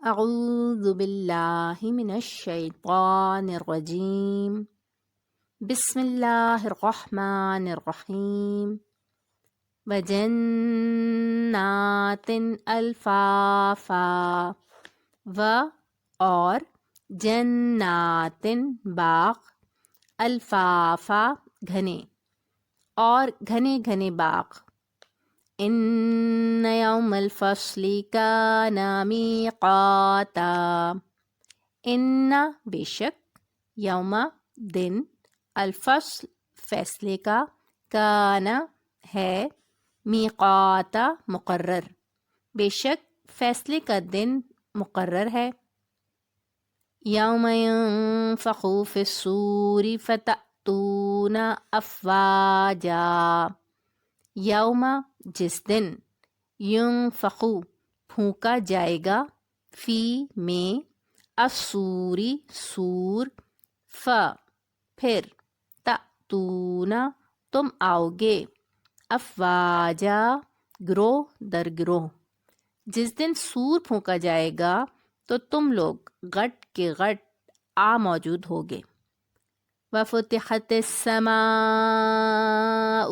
اعوذ باللہ من الشیطان الرجیم بسم اللہ الرحمن الرحیم وجنات الفافا و اور جنات باغ الفافا گھنے اور گھنے گھنے باغ ان یوم الفصل کان میقاتا ان بے شک یوم دن الفصل فیصلے کا کان ہے میقاتا مقرر بے شک فیصلے کا دن مقرر ہے یوم ینفخ فی الصور فتأتون افواجا یوم جس دن ینفخو پھونکا جائے گا فی میں الصوری سور پھر تأتون تم آؤ گے افواجا گروہ در گروہ جس دن سور پھونکا جائے گا تو تم لوگ غٹ کے غٹ آ موجود ہوگے وفتحت السماء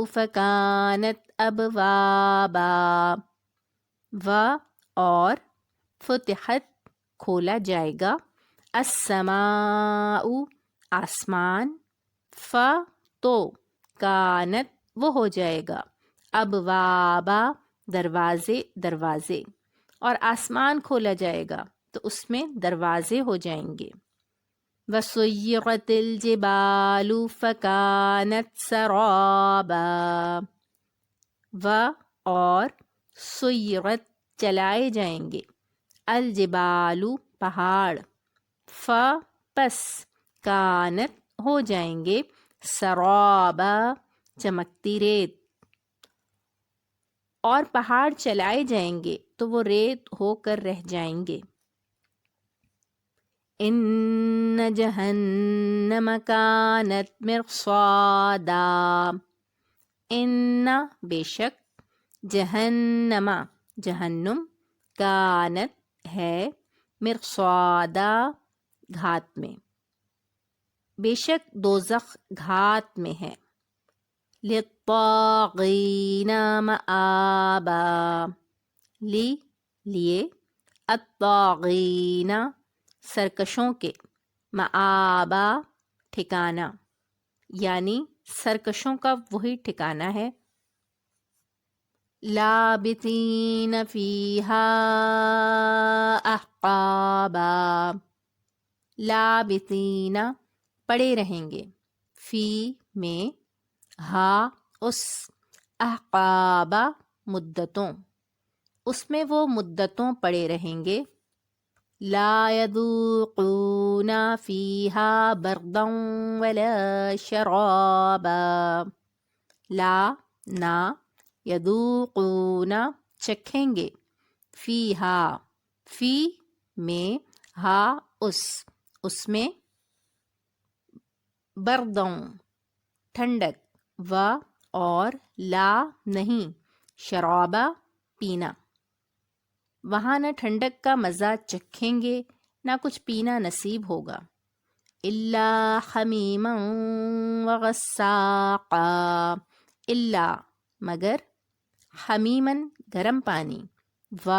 فکانت ابوابا و اور فتحت کھولا جائے گا السماء آسمان تو کانت وہ ہو جائے گا ابوابا دروازے دروازے اور آسمان کھولا جائے گا تو اس میں دروازے ہو جائیں گے وسیرت الجبال فکانت سرابا و اور سیرت چلائے جائیں گے الجبال پہاڑ پس کانت ہو جائیں گے سرابا چمکتی ریت اور پہاڑ چلائے جائیں گے تو وہ ریت ہو کر رہ جائیں گے ان جہنم کانت مرصادا ان بے شک جہنم جہنم کانت ہے مرصادا گھات میں بے شک دوزخ گھات میں ہے للطاغین مآبا لیے الطاغین سرکشوں کے مآبا ٹھکانہ یعنی سرکشوں کا وہی ٹھکانہ ہے لابثین فیہا احقابا لابثین پڑے رہیں گے فی میں ہا اس احقابا مدتوں اس میں وہ مدتوں پڑے رہیں گے لا یذوقون فیہا بردا ولا شرابا لا نہ یذوقون چکھیں گے فیہا فی میں ہا اس میں بردوں ٹھنڈک و اور لا نہیں شرابا پینا وہاں نہ ٹھنڈک کا مزہ چکھیں گے نہ کچھ پینا نصیب ہوگا الا حمیما وغساقا الا مگر حمیمن گرم پانی و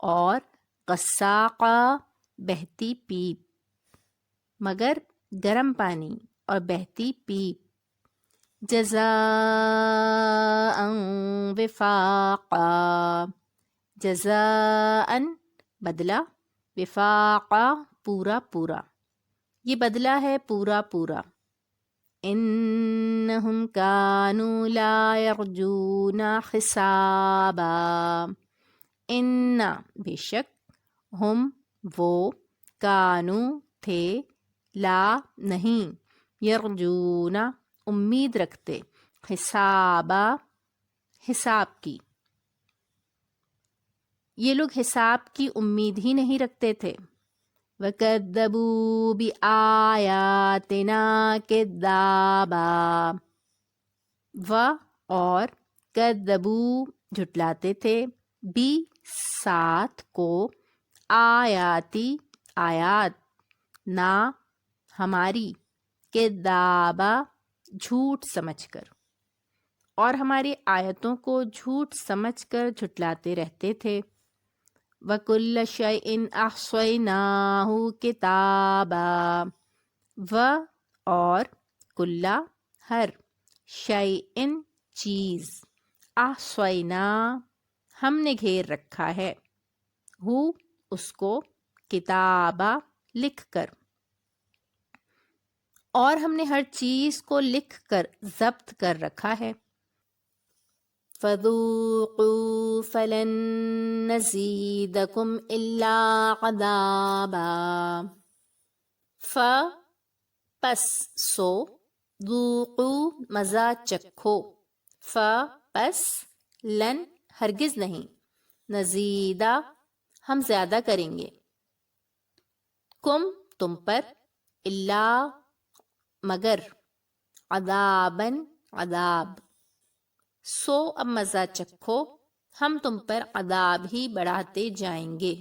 اور غساقا بہتی پیپ مگر گرم پانی اور بہتی پیپ جزاء وفاقا جزاء بدلہ وفاقا پورا پورا یہ بدلہ ہے پورا پورا انہم کانوا لا یرجون حسابا ان بے شک ہم وہ کانو تھے لا نہیں یرجون امید رکھتے حسابا حساب کی یہ لوگ حساب کی امید ہی نہیں رکھتے تھے وَكَذَّبُوا بِآيَاتِنَا كَذَّابًا و اور کذبوا جھٹلاتے تھے بھی ساتھ کو آیاتی آیات، نا ہماری، کذابا جھوٹ سمجھ کر، اور ہماری آیتوں کو جھوٹ سمجھ کر جھٹلاتے رہتے تھے۔ وَكُلَّ شَيْءٍ أَحْصَيْنَاهُ كِتَابًا، اور کلّا ہر، شیئن چیز، احصینا ہم نے گھیر رکھا ہے، ہو اس کو، کتابہ لکھ کر، اور ہم نے ہر چیز کو لکھ کر ضبط کر رکھا ہے۔ فَذُوقُوا فَلَن نَّزِيدَكُمْ إِلَّا عَذَابًا، پس سو، ذوقوا مزہ چکھو، پس لن ہرگز نہیں، نزیدہ ہم زیادہ کریں گے، کم تم پر، الا مگر، عذاباً عذاب، سو اب مزہ چکھو، ہم تم پر عذاب ہی بڑھاتے جائیں گے۔